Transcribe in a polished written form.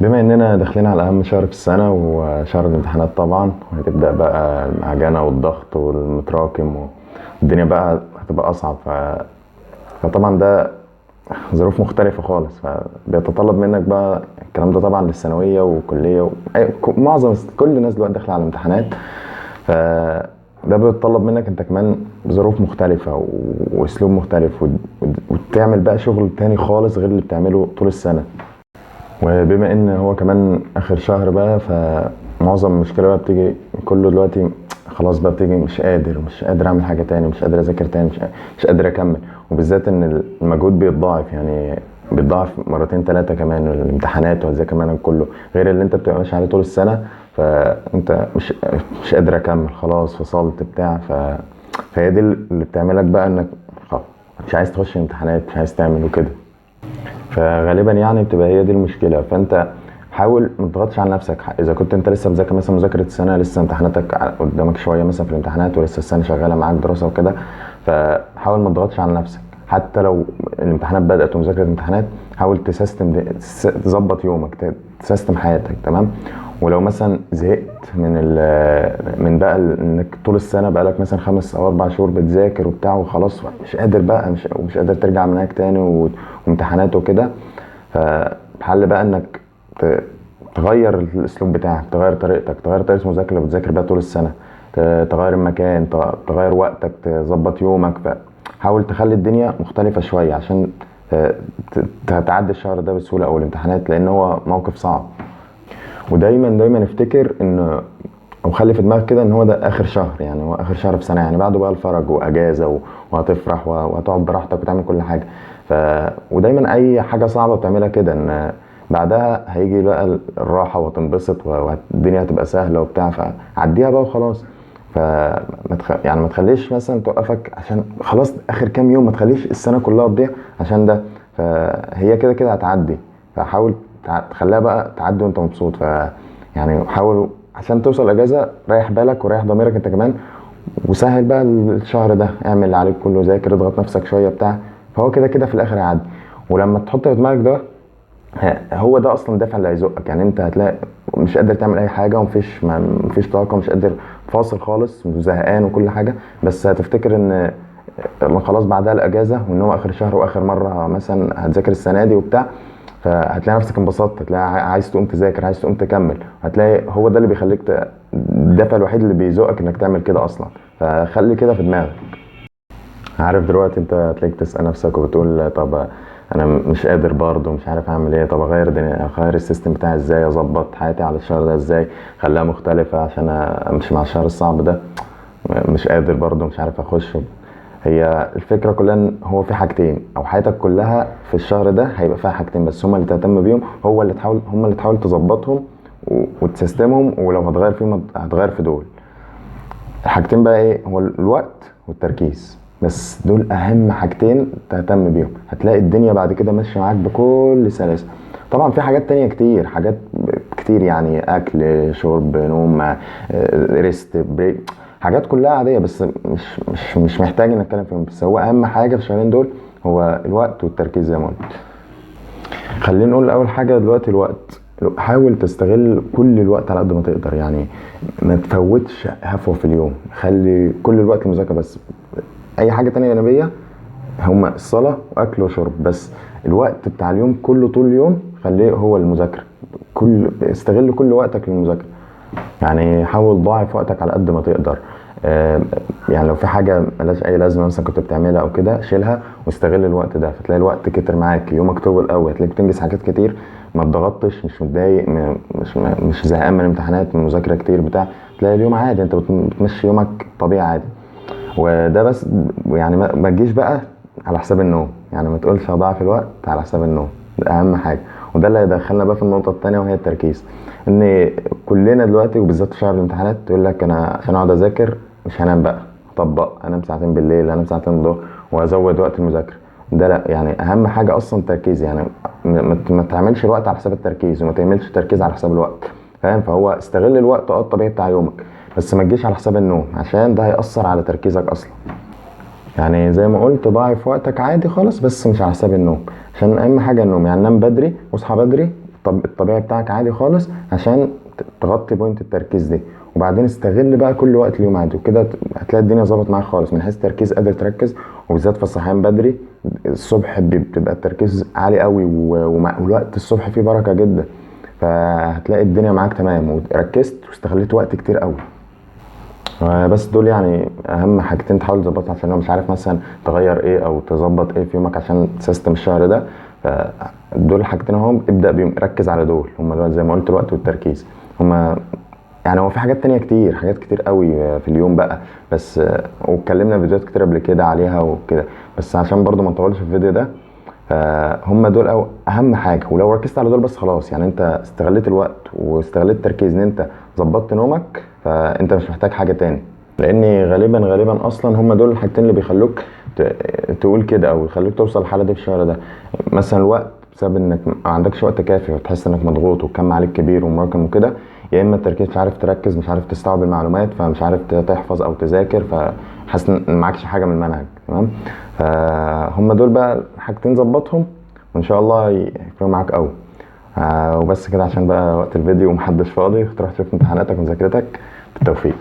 بما اننا داخلين على اهم شهر في السنة وشهر الامتحانات طبعا، وهتبدأ بقى المعجنة والضغط والمتراكم، والدنيا بقى هتبقى اصعب. فطبعا ده ظروف مختلفة خالص، فبيتطلب منك بقى الكلام ده طبعا للثانوية وكلية معظم كل الناس دلوقتي داخلة على الامتحانات. فده بيتطلب منك انت كمان ظروف مختلفة واسلوب مختلف، وتعمل بقى شغل تاني خالص غير اللي بتعمله طول السنة. وبما ان هو كمان اخر شهر بقى، فمعظم المشكله بقى بتيجي كله دلوقتي. خلاص بقى بتيجي مش قادر اعمل حاجه تاني، مش قادر اذاكر تاني، مش قادر اكمل. وبالذات ان المجهود بيتضاعف، يعني بيتضاعف مرتين ثلاثه كمان، الامتحانات وهتذاكر منهج كله غير اللي انت بتبقى ماشي عليه طول السنه. فانت مش قادر اكمل، خلاص فصلت بتاع. فهي دي اللي بتعملك بقى انك خلاص مش عايز تخش امتحانات، مش عايز تعمل وكده. فغالبا يعني بتبقى هي دي المشكله. فانت حاول ما تضغطش على نفسك. اذا كنت انت لسه مذاكر مثلا مذاكره السنه، لسه امتحاناتك قدامك شويه مثلا في الامتحانات، ولسه السنه شغاله معاك دراسه وكده، فحاول ما تضغطش على نفسك. حتى لو الامتحانات بدات ومذاكره الامتحانات، حاول تظبط يومك، تسيستم حياتك تمام. ولو مثلا زهقت من بقى انك طول السنه بقى لك مثلا 5 او 4 شهور بتذاكر وبتاع وخلاص، مش قادر بقى، مش قادر ترجع منهج تاني وامتحانات وكده، فالحل بقى انك تغير الاسلوب بتاعك، تغير طريقتك، تغير طريقه المذاكره اللي بتذاكر بيها طول السنه، تغير المكان، تغير وقتك، تظبط يومك. فحاول تخلي الدنيا مختلفه شويه عشان تعدي الشهر ده بسهوله او الامتحانات، لان هو موقف صعب. ودايما افتكر ان او خلي في دماغك كده ان هو ده اخر شهر، يعني هو اخر شهر في سنه، يعني بعده بقى الفرج واجازه وهتفرح وهتقعد براحتك وتعمل كل حاجه. ف ودايما اي حاجه صعبه بتعملها كده، ان بعدها هيجي بقى الراحه وتنبسط والدنيا هتبقى سهله وبتاع، فعديها بقى وخلاص. يعني ما تخليش مثلا توقفك عشان خلاص اخر كام يوم، ما تخليش السنه كلها تضيع عشان ده. فهي كده كده هتعدي. فحاول تخليها بقى تعدي وانت مبسوط. يعني حاول عشان توصل اجازه ريح بالك وريح ضميرك انت كمان، وسهل بقى الشهر ده، اعمل اللي عليك كله، ذاكر، اضغط نفسك شويه بتاع. فهو كده كده في الاخر هيعدي. ولما تحط في دماغك ده، هو ده اصلا الدافع اللي هيزقك. يعني انت هتلاقي مش قادر تعمل اي حاجه، مفيش طاقه، مش قادر، فاصل خالص وزهقان وكل حاجه، بس هتفتكر ان خلاص بعدها الاجازه، وان هو اخر شهر واخر مره مثلا هتذاكر السنه دي وبتاع. فهتلاقي نفسك انبسطت، هتلاقي عايز تقوم تذاكر، عايز تقوم تكمل. هتلاقي هو ده اللي بيخليك الدافع الوحيد اللي بيزقك انك تعمل كده اصلا. فخلي كده في دماغك. عارف دلوقتي انت هتلاقيك تسأل نفسك وبتقول طب انا مش قادر برضه، مش عارف اعمل ايه، طب اغير السيستم بتاعي ازاي، اظبط حياتي على الشهر ده ازاي، خليها مختلفة عشان امشي مع الشهر الصعب ده. مش قادر برضه، مش عارف اخش. هي الفكرة كلها ان هو في حاجتين، او حياتك كلها في الشهر ده هيبقى فيها حاجتين بس هما اللي تهتم بيهم، هما اللي تحاول تظبطهم وتسيستمهم. ولو هتغير فيهم هتغير في دول. الحاجتين بقى ايه؟ هو الوقت والتركيز، بس دول اهم حاجتين تهتم بيهم. هتلاقي الدنيا بعد كده ماشيه معاك بكل سلاسه. طبعا في حاجات تانية كتير، حاجات كتير، يعني اكل، شرب، نوم، ريست، بريك، حاجات كلها عاديه، بس مش محتاج ان اتكلم فيهم. بس هو اهم حاجه في الشهرين دول هو الوقت والتركيز زي ما قلت. خلينا نقول اول حاجه دلوقتي الوقت. حاول تستغل كل الوقت على قد ما تقدر، يعني ما تفوتش هفوه في اليوم. خلي كل الوقت المذاكره بس. اي حاجه تانية جانبيه هما الصلاه واكل وشرب بس. الوقت بتاع اليوم كله طول اليوم خليه هو المذاكره. استغل كل وقتك للمذاكره. يعني حاول ضاعف وقتك على قد ما تقدر. يعني لو في حاجه ملهاش اي لازمه مثلا كنت بتعملها او كده، شيلها واستغل الوقت ده، فتلاقي الوقت كتر معاك، يومك طول قوي، هتلاقيك بتنجز حاجات كتير، ما اتضغطتش، مش متضايق، مش زهقان من الامتحانات، من مذاكره كتير بتاع. تلاقي اليوم عادي، انت بتمشي يومك طبيعي عادي. وده بس. يعني ما تجيش بقى على حساب النوم، يعني ما تقولش هضيع الوقت على حساب النوم. ده اهم حاجه. وده اللي هيدخلنا بقى في النقطه التانية، وهي التركيز. ان كلنا دلوقتي وبالذات في شهر الامتحانات تقول لك انا عشان اقعد اذاكر مش هنام بقى، اطبق، انام ساعتين بالليل، انام ساعتين الظهر، وازود وقت المذاكره. ده لا، يعني اهم حاجه اصلا التركيز. يعني ما تعملش الوقت على حساب التركيز، وما تعملش التركيز على حساب الوقت. فاهم؟ فهو استغل الوقت الطبيعي بتاع يومك، بس ما تجيش على حساب النوم عشان ده هيأثر على تركيزك اصلا. يعني زي ما قلت ضاعف وقتك عادي خالص، بس مش على حساب النوم. عشان اهم حاجه النوم، يعني نام بدري واصحى بدري. الطبيعي بتاعك عادي خالص عشان تغطي بوينت التركيز دي. وبعدين استغل بقى كل وقت اليوم عادي، وكده هتلاقي الدنيا ظبط معاك خالص من حيث التركيز، قادر تركز. وبالذات في الصحيان بدري الصبح بتبقى التركيز عالي قوي، والوقت الصبح فيه بركة جدا، فهتلاقي الدنيا معاك تمام وركزت واستغليت وقت كتير قوي. بس دول يعني اهم حاجتين تحاول تظبطها، عشان لو مش عارف مثلا تغير ايه او تظبط ايه في يومك عشان سيستم الشهر ده. فدول الحاجتين اهم، ابدا بيهم، ركز على دول، هم زي ما قلت الوقت والتركيز. هم يعني هو في حاجات تانية كتير، حاجات كتير قوي في اليوم بقى، بس واتكلمنا في فيديوهات كتير قبل كده عليها وكده، بس عشان برضو ما نطولش في الفيديو ده، فهم دول أو اهم حاجه. ولو ركزت على دول بس خلاص، يعني انت استغليت الوقت واستغليت التركيز ان انت ظبطت نومك، فانت مش محتاج حاجه تاني. لان غالبا اصلا هم دول الحاجتين اللي بيخلوك تقول كده، او يخلوك توصل للحاله دي في الشهر ده. مثلا الوقت بسبب انك ما عندكش وقت كافي وتحس انك مضغوط والكم عليك كبير ومراكم وكده، يا اما التركيز مش عارف تركز، مش عارف تستوعب المعلومات، فمش عارف تحفظ او تذاكر، فحاسس ان معكش حاجه من المنهج. تمام. فهم دول بقى حاجتين ظبطهم وان شاء الله يفرقوا معاك قوي. وبس كده عشان بقى وقت الفيديو ومحدش فاضي، تروح تشوف امتحاناتك ومذاكرتك. بالتوفيق.